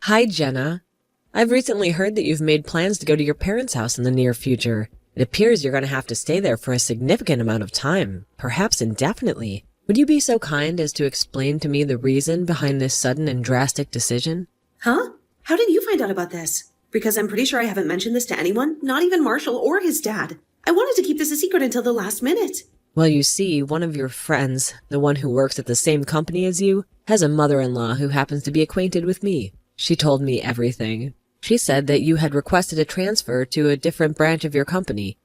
Hi, Jenna. I've recently heard that you've made plans to go to your parents' house in the near future. It appears you're going to have to stay there for a significant amount of time, perhaps indefinitely. Would you be so kind as to explain to me the reason behind this sudden and drastic decision? Huh? How did you find out about this? Because I'm pretty sure I haven't mentioned this to anyone, not even Marshall or his dad. I wanted to keep this a secret until the last minute. Well, you see, one of your friends, the one who works at the same company as you, has a mother-in-law who happens to be acquainted with me. She told me everything. She said that you had requested a transfer to a different branch of your company,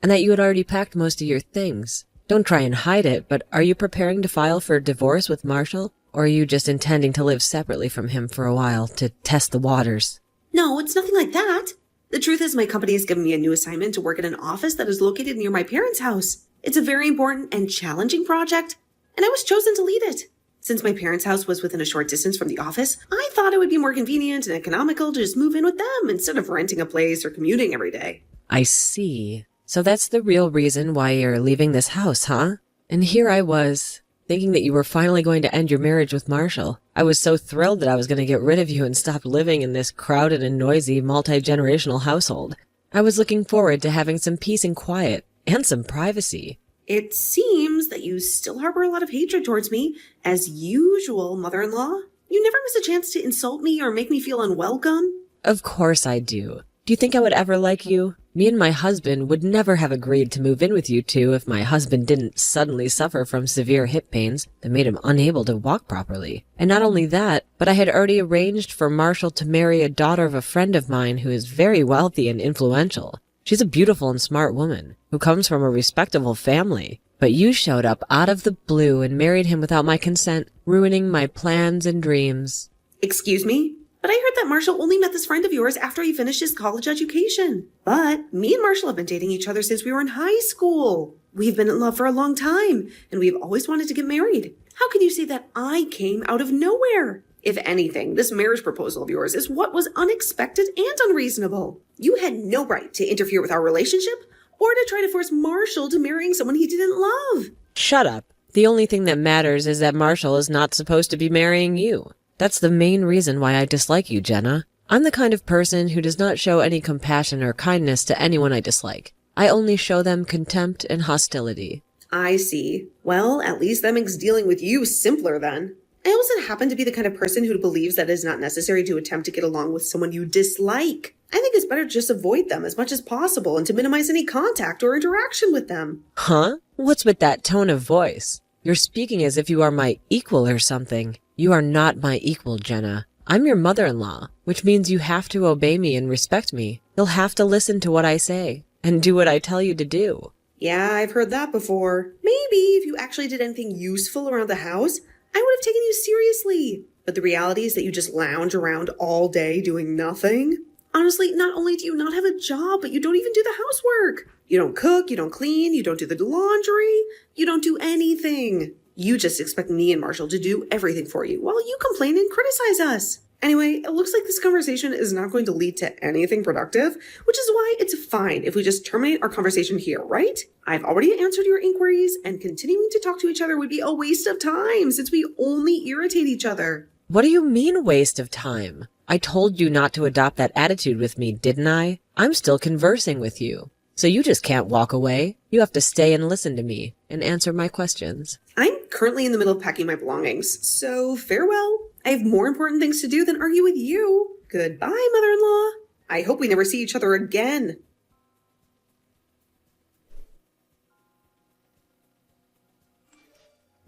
and that you had already packed most of your things. Don't try and hide it, but are you preparing to file for divorce with Marshall, or are you just intending to live separately from him for a while to test the waters? No, it's nothing like that. The truth is my company has given me a new assignment to work at an office that is located near my parents' house. It's a very important and challenging project, and I was chosen to lead it. Since my parents' house was within a short distance from the office, I thought it would be more convenient and economical to just move in with them instead of renting a place or commuting every day. I see. So that's the real reason why you're leaving this house, huh? And here I was, thinking that you were finally going to end your marriage with Marshall. I was so thrilled that I was going to get rid of you and stop living in this crowded and noisy multi-generational household. I was looking forward to having some peace and quiet, and some privacy. It seems that you still harbor a lot of hatred towards me, as usual, mother-in-law. You never miss a chance to insult me or make me feel unwelcome. Of course I do. Do you think I would ever like you? Me and my husband would never have agreed to move in with you two if my husband didn't suddenly suffer from severe hip pains that made him unable to walk properly. And not only that, but I had already arranged for Marshall to marry a daughter of a friend of mine who is very wealthy and influential. She's a beautiful and smart woman who comes from a respectable family. But you showed up out of the blue and married him without my consent, ruining my plans and dreams. Excuse me? But I heard that Marshall only met this friend of yours after he finished his college education. But me and Marshall have been dating each other since we were in high school. We've been in love for a long time, and we've always wanted to get married. How can you say that I came out of nowhere? If anything, this marriage proposal of yours is what was unexpected and unreasonable. You had no right to interfere with our relationship or to try to force Marshall to marrying someone he didn't love. Shut up. The only thing that matters is that Marshall is not supposed to be marrying you. That's the main reason why I dislike you, Jenna. I'm the kind of person who does not show any compassion or kindness to anyone I dislike. I only show them contempt and hostility. I see. Well, at least that makes dealing with you simpler then. I also happen to be the kind of person who believes that it is not necessary to attempt to get along with someone you dislike. I think it's better to just avoid them as much as possible and to minimize any contact or interaction with them. Huh? What's with that tone of voice? You're speaking as if you are my equal or something. You are not my equal, Jenna. I'm your mother-in-law, which means you have to obey me and respect me. You'll have to listen to what I say and do what I tell you to do. Yeah, I've heard that before. Maybe if you actually did anything useful around the house, I would have taken you seriously. But the reality is that you just lounge around all day doing nothing. Honestly, not only do you not have a job, but you don't even do the housework. You don't cook, you don't clean, you don't do the laundry, you don't do anything. You just expect me and Marshall to do everything for you while you complain and criticize us. Anyway, it looks like this conversation is not going to lead to anything productive, which is why it's fine if we just terminate our conversation here, right? I've already answered your inquiries, and continuing to talk to each other would be a waste of time since we only irritate each other. What do you mean, waste of time? I told you not to adopt that attitude with me, didn't I? I'm still conversing with you. So you just can't walk away. You have to stay and listen to me and answer my questions. I'm currently in the middle of packing my belongings, so farewell. I have more important things to do than argue with you. Goodbye, mother-in-law. I hope we never see each other again.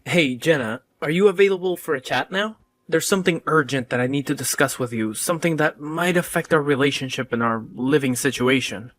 Hey, Jenna, are you available for a chat now? There's something urgent that I need to discuss with you, something that might affect our relationship and our living situation.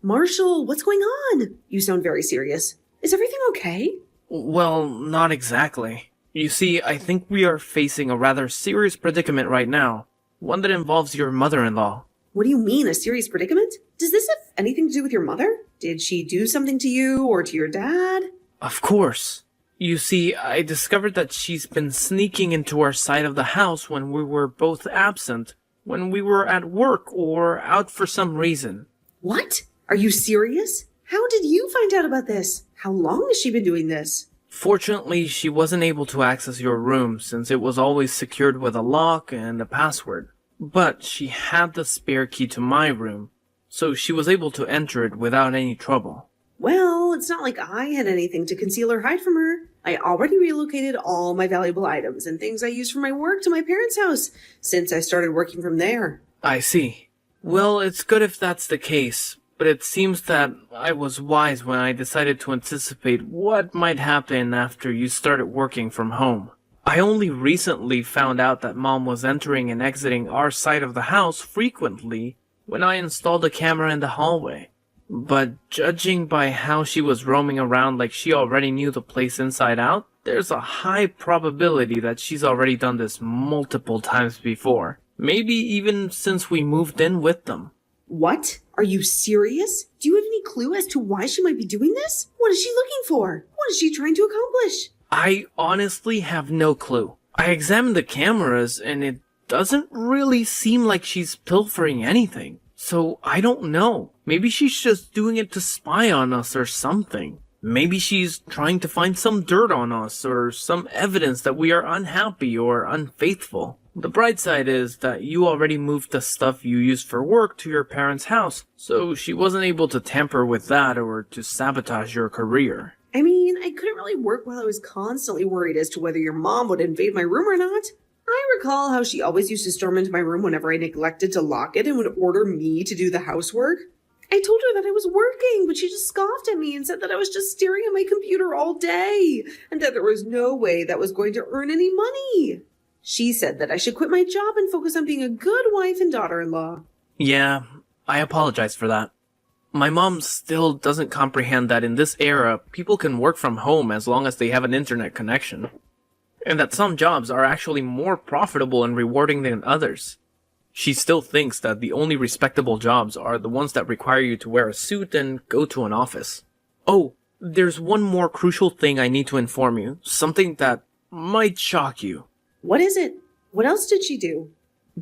Marshall, what's going on? You sound very serious. Is everything okay? Well, not exactly. You see, I think we are facing a rather serious predicament right now. One that involves your mother-in-law. What do you mean, a serious predicament? Does this have anything to do with your mother? Did she do something to you or to your dad? Of course. You see, I discovered that she's been sneaking into our side of the house when we were both absent, when we were at work or out for some reason. What? Are you serious? How did you find out about this? How long has she been doing this? Fortunately, she wasn't able to access your room since it was always secured with a lock and a password. But she had the spare key to my room, so she was able to enter it without any trouble. Well, it's not like I had anything to conceal or hide from her. I already relocated all my valuable items and things I used for my work to my parents' house since I started working from there. I see. Well, it's good if that's the case, but it seems that I was wise when I decided to anticipate what might happen after you started working from home. I only recently found out that Mom was entering and exiting our side of the house frequently when I installed a camera in the hallway. But judging by how she was roaming around like she already knew the place inside out, there's a high probability that she's already done this multiple times before. Maybe even since we moved in with them. What? Are you serious? Do you have any clue as to why she might be doing this? What is she looking for? What is she trying to accomplish? I honestly have no clue. I examined the cameras and it doesn't really seem like she's pilfering anything. So I don't know. Maybe she's just doing it to spy on us or something. Maybe she's trying to find some dirt on us or some evidence that we are unhappy or unfaithful. The bright side is that you already moved the stuff you used for work to your parents' house, so she wasn't able to tamper with that or to sabotage your career. I mean, I couldn't really work while I was constantly worried as to whether your mom would invade my room or not. I recall how she always used to storm into my room whenever I neglected to lock it and would order me to do the housework. I told her that I was working, but she just scoffed at me and said that I was just staring at my computer all day and that there was no way that was going to earn any money. She said that I should quit my job and focus on being a good wife and daughter-in-law. Yeah, I apologize for that. My mom still doesn't comprehend that in this era, people can work from home as long as they have an internet connection. And that some jobs are actually more profitable and rewarding than others. She still thinks that the only respectable jobs are the ones that require you to wear a suit and go to an office. Oh, there's one more crucial thing I need to inform you, something that might shock you. What is it? What else did she do?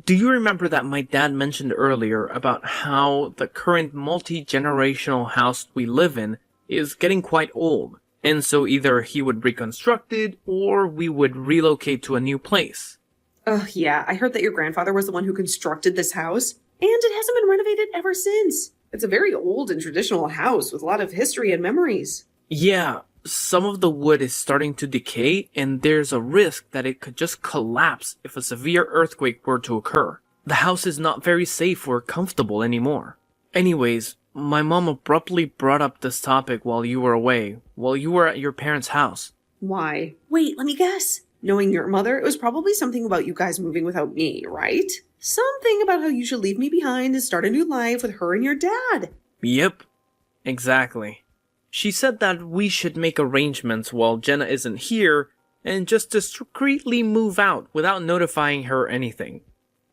Do you remember that my dad mentioned earlier about how the current multi-generational house we live in is getting quite old, and so either he would reconstruct it or we would relocate to a new place? Oh, yeah, I heard that your grandfather was the one who constructed this house, and it hasn't been renovated ever since. It's a very old and traditional house with a lot of history and memories. Yeah, some of the wood is starting to decay, and there's a risk that it could just collapse if a severe earthquake were to occur. The house is not very safe or comfortable anymore. Anyways, my mom abruptly brought up this topic while you were away, while you were at your parents' house. Why? Wait, let me guess. Knowing your mother, it was probably something about you guys moving without me, right? Something about how you should leave me behind and start a new life with her and your dad. Yep, exactly. She said that we should make arrangements while Jenna isn't here and just discreetly move out without notifying her anything.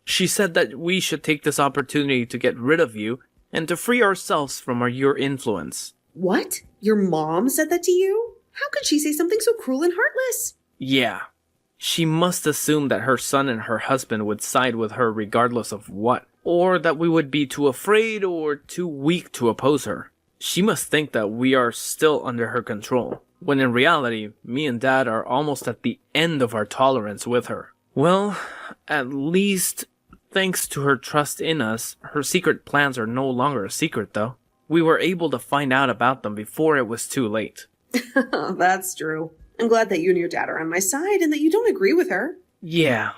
She said that we should take this opportunity to get rid of you and to free ourselves from your influence. What? Your mom said that to you? How could she say something so cruel and heartless? Yeah. She must assume that her son and her husband would side with her regardless of what, or that we would be too afraid or too weak to oppose her. She must think that we are still under her control, when in reality, me and Dad are almost at the end of our tolerance with her. Well, at least, thanks to her trust in us, her secret plans are no longer a secret though. We were able to find out about them before it was too late. That's true. I'm glad that you and your dad are on my side and that you don't agree with her. Yeah.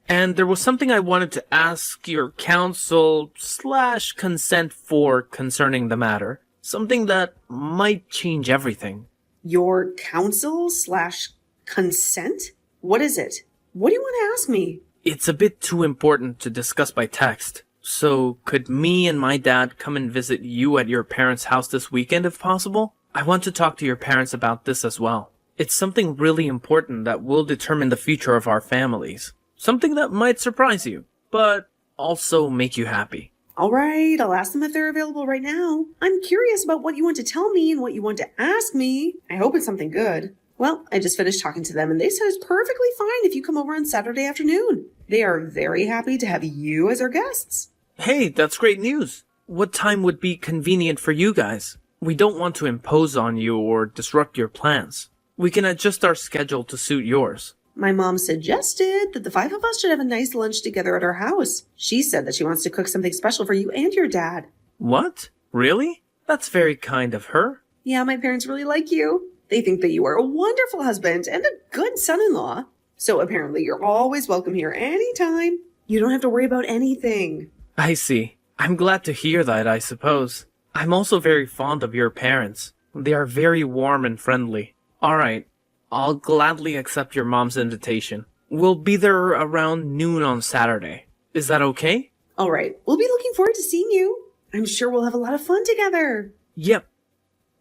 And there was something I wanted to ask your counsel/consent for concerning the matter. Something that might change everything. Your counsel/consent? What is it? What do you want to ask me? It's a bit too important to discuss by text. So could me and my dad come and visit you at your parents' house this weekend if possible? I want to talk to your parents about this as well. It's something really important that will determine the future of our families. Something that might surprise you, but also make you happy. All right, I'll ask them if they're available right now. I'm curious about what you want to tell me and what you want to ask me. I hope it's something good. Well, I just finished talking to them and they said it's perfectly fine if you come over on Saturday afternoon. They are very happy to have you as our guests. Hey, that's great news. What time would be convenient for you guys? We don't want to impose on you or disrupt your plans. We can adjust our schedule to suit yours. My mom suggested that the five of us should have a nice lunch together at our house. She said that she wants to cook something special for you and your dad. What? Really? That's very kind of her. Yeah, my parents really like you. They think that you are a wonderful husband and a good son-in-law. So apparently you're always welcome here anytime. You don't have to worry about anything. I see. I'm glad to hear that, I suppose. I'm also very fond of your parents. They are very warm and friendly. Alright, I'll gladly accept your mom's invitation. We'll be there around noon on Saturday. Is that okay? All right, we'll be looking forward to seeing you. I'm sure we'll have a lot of fun together. Yep.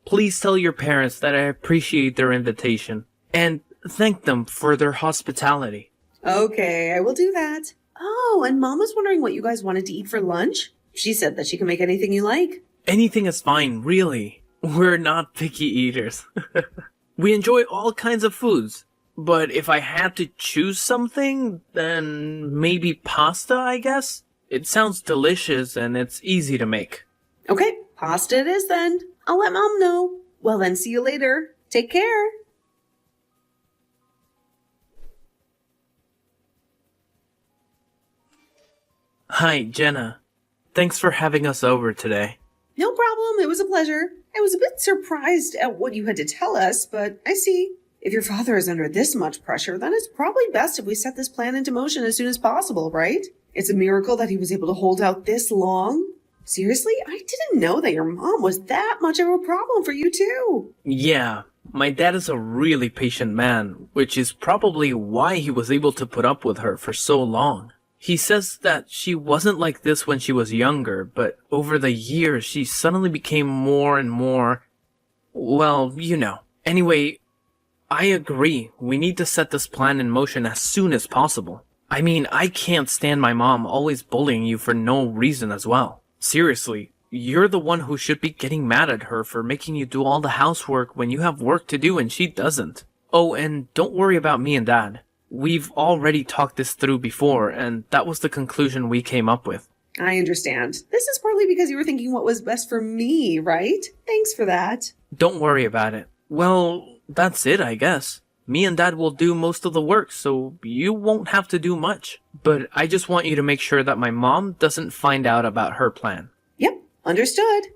Please tell your parents that I appreciate their invitation, and thank them for their hospitality. Okay, I will do that. Oh, and Mom was wondering what you guys wanted to eat for lunch. She said that she can make anything you like. Anything is fine, really. We're not picky eaters. We enjoy all kinds of foods. But if I had to choose something, then maybe pasta, I guess? It sounds delicious and it's easy to make. Okay, pasta it is then. I'll let Mom know. Well then, see you later. Take care. Hi, Jenna. Thanks for having us over today. No problem. It was a pleasure. I was a bit surprised at what you had to tell us, but I see. If your father is under this much pressure, then it's probably best if we set this plan into motion as soon as possible, right? It's a miracle that he was able to hold out this long. Seriously, I didn't know that your mom was that much of a problem for you too. Yeah, my dad is a really patient man, which is probably why he was able to put up with her for so long. He says that she wasn't like this when she was younger, but over the years she suddenly became more and more, well, you know. Anyway, I agree. We need to set this plan in motion as soon as possible. I mean, I can't stand my mom always bullying you for no reason as well. Seriously, you're the one who should be getting mad at her for making you do all the housework when you have work to do and she doesn't. Oh, and don't worry about me and Dad. We've already talked this through before, and that was the conclusion we came up with. I understand. This is partly because you were thinking what was best for me, right? Thanks for that. Don't worry about it. Well, that's it, I guess. Me and Dad will do most of the work, so you won't have to do much. But I just want you to make sure that my mom doesn't find out about her plan. Yep, understood.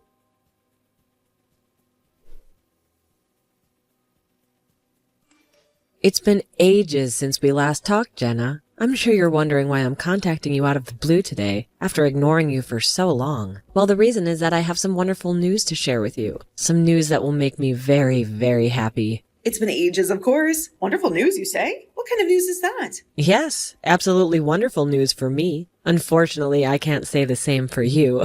It's been ages since we last talked, Jenna. I'm sure you're wondering why I'm contacting you out of the blue today, after ignoring you for so long. Well, the reason is that I have some wonderful news to share with you. Some news that will make me very, very happy. It's been ages, of course. Wonderful news, you say? What kind of news is that? Yes, absolutely wonderful news for me. Unfortunately, I can't say the same for you.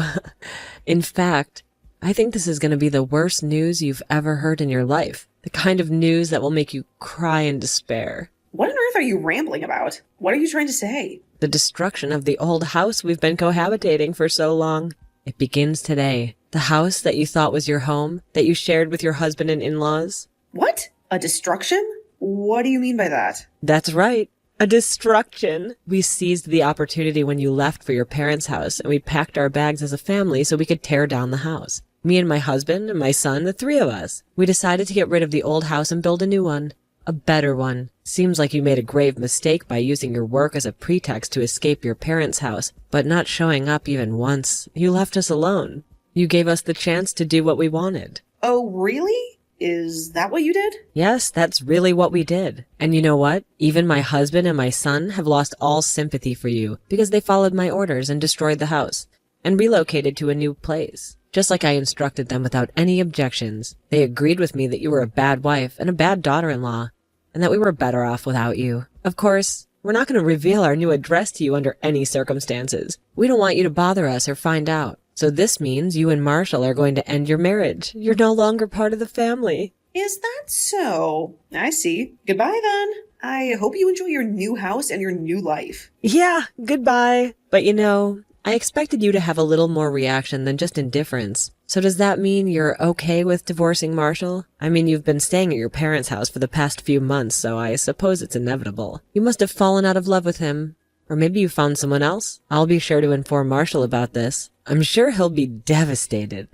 In fact, I think this is going to be the worst news you've ever heard in your life. The kind of news that will make you cry in despair. What on earth are you rambling about? What are you trying to say? The destruction of the old house we've been cohabitating for so long. It begins today. The house that you thought was your home, that you shared with your husband and in-laws. What? A destruction? What do you mean by that? That's right. A destruction. We seized the opportunity when you left for your parents' house, and we packed our bags as a family so we could tear down the house. Me and my husband and my son, the three of us. We decided to get rid of the old house and build a new one. A better one. Seems like you made a grave mistake by using your work as a pretext to escape your parents' house, but not showing up even once. You left us alone. You gave us the chance to do what we wanted. Oh, really? Is that what you did? Yes, that's really what we did. And you know what? Even my husband and my son have lost all sympathy for you because they followed my orders and destroyed the house and relocated to a new place. Just like I instructed them without any objections. They agreed with me that you were a bad wife and a bad daughter-in-law, and that we were better off without you. Of course, we're not going to reveal our new address to you under any circumstances. We don't want you to bother us or find out. So this means you and Marshall are going to end your marriage. You're no longer part of the family. Is that so? I see. Goodbye then. I hope you enjoy your new house and your new life. Yeah, goodbye. But you know, I expected you to have a little more reaction than just indifference. So does that mean you're okay with divorcing Marshall? I mean, you've been staying at your parents' house for the past few months, so I suppose it's inevitable. You must have fallen out of love with him. Or maybe you found someone else. I'll be sure to inform Marshall about this. I'm sure he'll be devastated.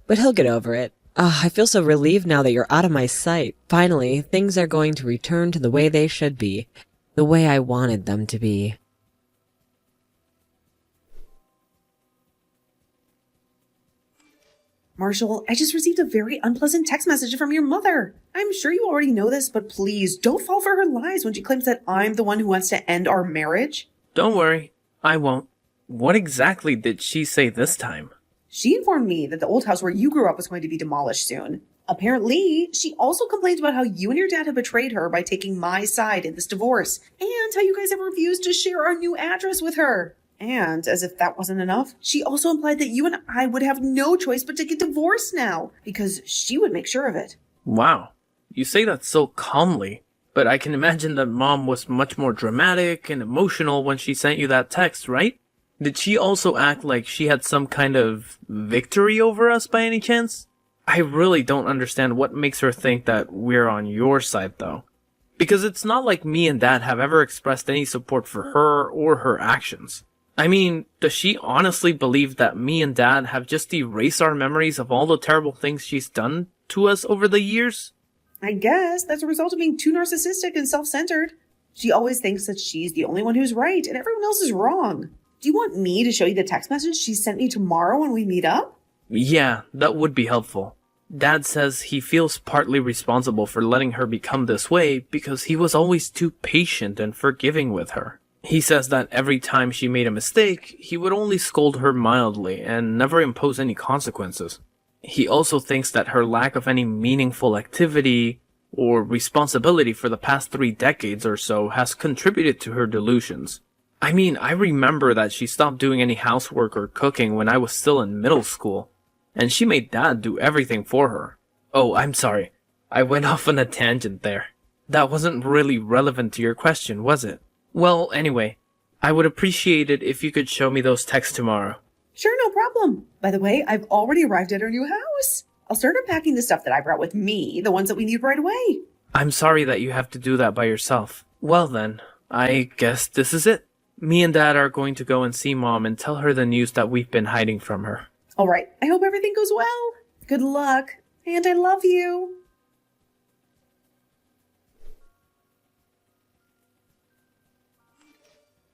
But he'll get over it. I feel so relieved now that you're out of my sight. Finally, things are going to return to the way they should be. the way I wanted them to be. Marshall, I just received a very unpleasant text message from your mother. I'm sure you already know this, but please don't fall for her lies when she claims that I'm the one who wants to end our marriage. Don't worry, I won't. What exactly did she say this time? She informed me that the old house where you grew up was going to be demolished soon. Apparently, she also complained about how you and your dad have betrayed her by taking my side in this divorce, and how you guys have refused to share our new address with her. And, as if that wasn't enough, she also implied that you and I would have no choice but to get divorced now, because she would make sure of it. Wow, you say that so calmly, but I can imagine that Mom was much more dramatic and emotional when she sent you that text, right? Did she also act like she had some kind of victory over us by any chance? I really don't understand what makes her think that we're on your side, though. Because it's not like me and Dad have ever expressed any support for her or her actions. I mean, does she honestly believe that me and Dad have just erased our memories of all the terrible things she's done to us over the years? I guess that's a result of being too narcissistic and self-centered. She always thinks that she's the only one who's right and everyone else is wrong. Do you want me to show you the text message she sent me tomorrow when we meet up? Yeah, that would be helpful. Dad says he feels partly responsible for letting her become this way because he was always too patient and forgiving with her. He says that every time she made a mistake, he would only scold her mildly and never impose any consequences. He also thinks that her lack of any meaningful activity or responsibility for the past 3 decades or so has contributed to her delusions. I mean, I remember that she stopped doing any housework or cooking when I was still in middle school, and she made Dad do everything for her. Oh, I'm sorry. I went off on a tangent there. That wasn't really relevant to your question, was it? Well, anyway, I would appreciate it if you could show me those texts tomorrow. Sure, no problem. By the way, I've already arrived at our new house. I'll start unpacking the stuff that I brought with me, the ones that we need right away. I'm sorry that you have to do that by yourself. Well then, I guess this is it. Me and Dad are going to go and see Mom and tell her the news that we've been hiding from her. All right, I hope everything goes well. Good luck, and I love you.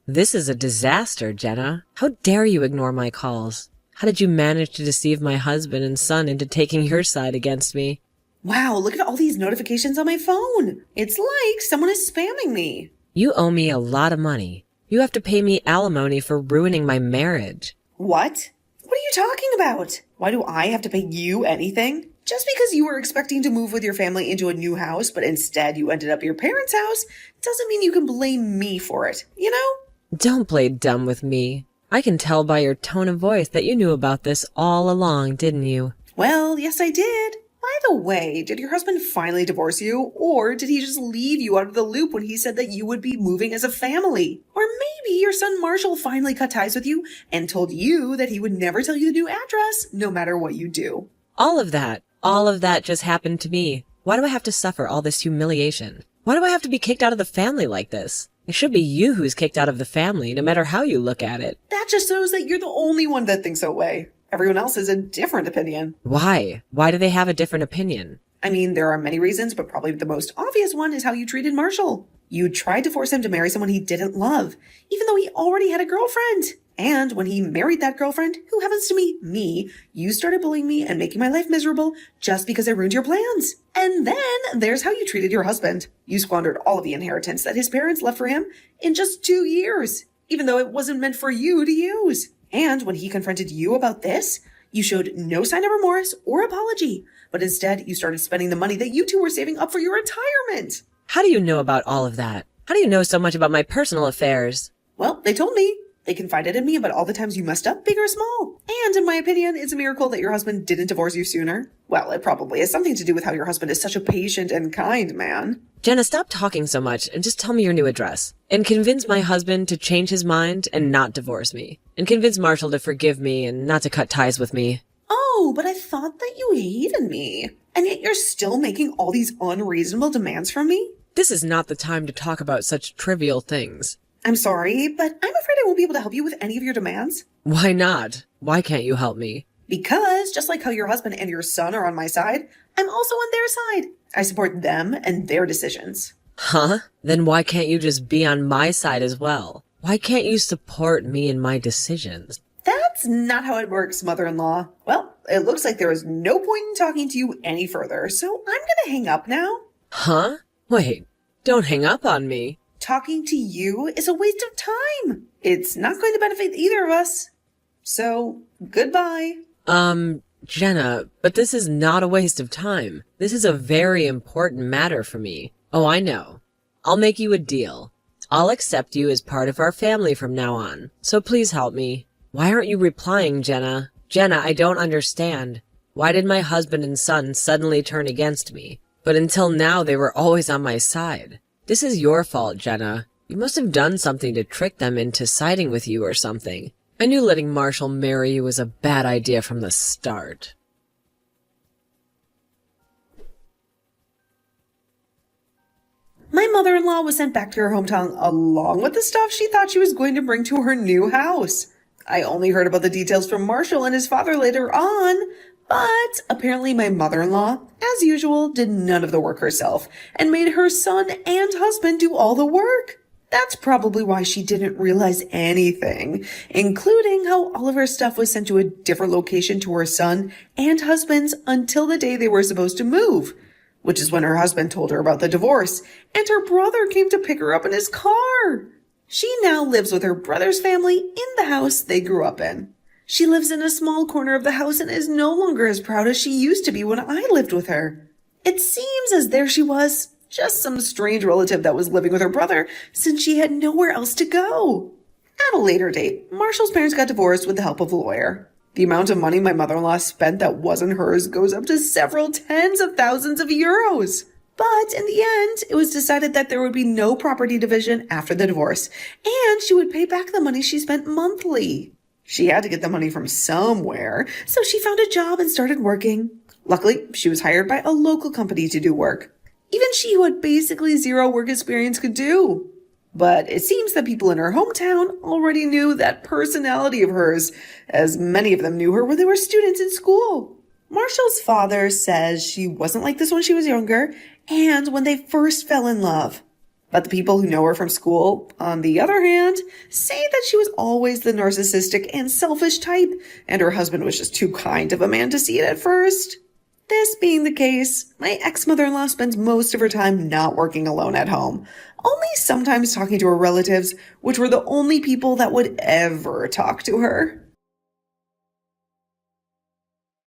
This is a disaster, Jenna. How dare you ignore my calls? How did you manage to deceive my husband and son into taking your side against me? Wow, look at all these notifications on my phone. It's like someone is spamming me. You owe me a lot of money. You have to pay me alimony for ruining my marriage. What? What are you talking about? Why do I have to pay you anything? Just because you were expecting to move with your family into a new house, but instead you ended up at your parents' house, doesn't mean you can blame me for it, you know? Don't play dumb with me. I can tell by your tone of voice that you knew about this all along, didn't you? Well, yes, I did. By the way, did your husband finally divorce you, or did he just leave you out of the loop when he said that you would be moving as a family? Or maybe your son Marshall finally cut ties with you and told you that he would never tell you the new address, no matter what you do. All of that just happened to me. Why do I have to suffer all this humiliation? Why do I have to be kicked out of the family like this? It should be you who's kicked out of the family, no matter how you look at it. That just shows that you're the only one that thinks that way. Everyone else has a different opinion. Why? Why do they have a different opinion? I mean, there are many reasons, but probably the most obvious one is how you treated Marshall. You tried to force him to marry someone he didn't love, even though he already had a girlfriend. And when he married that girlfriend, who happens to be me, you started bullying me and making my life miserable just because I ruined your plans. And then there's how you treated your husband. You squandered all of the inheritance that his parents left for him in just 2 years, even though it wasn't meant for you to use. And when he confronted you about this, you showed no sign of remorse or apology, but instead you started spending the money that you two were saving up for your retirement. How do you know about all of that? How do you know so much about my personal affairs? Well, they told me. They confided in me about all the times you messed up, big or small. And in my opinion, it's a miracle that your husband didn't divorce you sooner. Well, it probably has something to do with how your husband is such a patient and kind man. Jenna, stop talking so much and just tell me your new address. And convince my husband to change his mind and not divorce me. And convince Marshall to forgive me and not to cut ties with me. Oh, but I thought that you hated me. And yet you're still making all these unreasonable demands from me? This is not the time to talk about such trivial things. I'm sorry, but I'm afraid I won't be able to help you with any of your demands. Why not? Why can't you help me? Because, just like how your husband and your son are on my side, I'm also on their side. I support them and their decisions. Huh? Then why can't you just be on my side as well? Why can't you support me in my decisions? That's not how it works, mother-in-law. Well, it looks like there is no point in talking to you any further, so I'm gonna hang up now. Huh? Wait, don't hang up on me. Talking to you is a waste of time. It's not going to benefit either of us. So, goodbye. Jenna, but this is not a waste of time. This is a very important matter for me. Oh, I know. I'll make you a deal. I'll accept you as part of our family from now on. So please help me. Why aren't you replying, Jenna? Jenna, I don't understand. Why did my husband and son suddenly turn against me? But until now, they were always on my side. This is your fault, Jenna. You must have done something to trick them into siding with you or something. I knew letting Marshall marry you was a bad idea from the start. My mother-in-law was sent back to her hometown along with the stuff she thought she was going to bring to her new house. I only heard about the details from Marshall and his father later on, but apparently my mother-in-law, as usual, did none of the work herself and made her son and husband do all the work. That's probably why she didn't realize anything, including how all of her stuff was sent to a different location to her son and husband's until the day they were supposed to move, which is when her husband told her about the divorce, and her brother came to pick her up in his car. She now lives with her brother's family in the house they grew up in. She lives in a small corner of the house and is no longer as proud as she used to be when I lived with her. It seems as there she was, just some strange relative that was living with her brother since she had nowhere else to go. At a later date, Marshall's parents got divorced with the help of a lawyer. The amount of money my mother-in-law spent that wasn't hers goes up to several tens of thousands of euros. But in the end, it was decided that there would be no property division after the divorce, and she would pay back the money she spent monthly. She had to get the money from somewhere, so she found a job and started working. Luckily, she was hired by a local company to do work. Even she, who had basically zero work experience, could do. But it seems that people in her hometown already knew that personality of hers, as many of them knew her when they were students in school. Marshall's father says she wasn't like this when she was younger and when they first fell in love. But the people who know her from school, on the other hand, say that she was always the narcissistic and selfish type, and her husband was just too kind of a man to see it at first. This being the case, my ex-mother-in-law spends most of her time not working alone at home, only sometimes talking to her relatives, which were the only people that would ever talk to her.